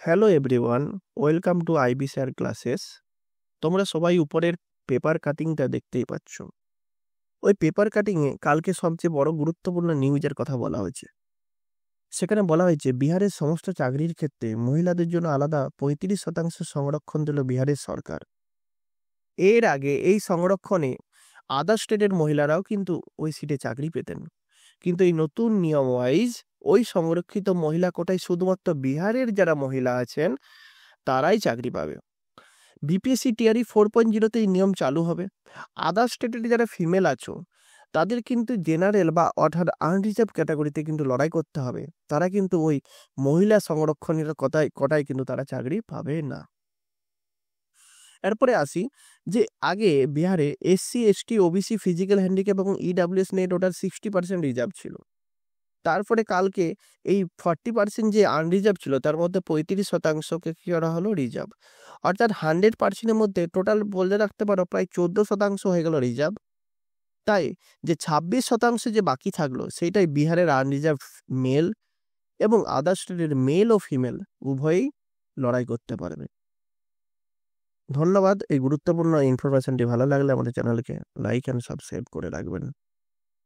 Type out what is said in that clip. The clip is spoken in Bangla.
Hello everyone, welcome to IB sir classes. তোমরা সবাই উপরের পেপার কাটিংটা দেখতেই পাচ্ছ। ওই পেপার কাটিংয়ে কালকে সবচেয়ে বড় গুরুত্বপূর্ণ নিউজের কথা বলা হয়েছে। সেখানে বলা হয়েছে বিহারের সমস্ত চাকরির ক্ষেত্রে মহিলাদের জন্য আলাদা 35% সংরক্ষণ দিল বিহারের সরকার। এর আগে এই সংরক্ষণে আদার স্টেটের মহিলারাও কিন্তু ওই সিটে চাকরি পেতেন, কিন্তু এই নতুন নিয়ম ওয়াইজ ওই সংরক্ষিত মহিলা কোটায় শুধুমাত্র বিহারের যারা মহিলা আছেন তারাই চাকরি পাবে। বিপিএসসি টিআরই 4.0 এই নিয়ম চালু হবে। আদার স্টেটের যারা ফিমেল আছো তাদের কিন্তু জেনারেল বা অর্থাৎ আনরিজার্ভ ক্যাটাগরিতে কিন্তু লড়াই করতে হবে। তারা কিন্তু ওই মহিলা সংরক্ষণের কোটায় কিন্তু তারা চাকরি পাবে না। এরপরে আসি যে আগে বিহারে SC ST OBC physical handicap এবং ইডাব্লিউএস নেট ওটার 60% রিজার্ভ ছিল। তারপরে কালকে এই 40% যে আনরিজার্ভ ছিল তার মধ্যে 35%কে কি করা হলো রিজার্ভ, অর্থাৎ 100%-এর মধ্যে টোটাল বলে রাখতে পারো প্রায় 14% হয়ে গেল রিজার্ভ। তাই যে 26% যে বাকি থাকলো সেইটাই বিহারের আনরিজার্ভ মেল এবং আদার স্টেটের মেল ও ফিমেল উভয়ই লড়াই করতে পারবে। ধন্যবাদ। এই গুরুত্বপূর্ণ ইনফরমেশনটি ভালো লাগলে আমাদের চ্যানেলকে লাইক অ্যান্ড সাবস্ক্রাইব করে রাখবেন।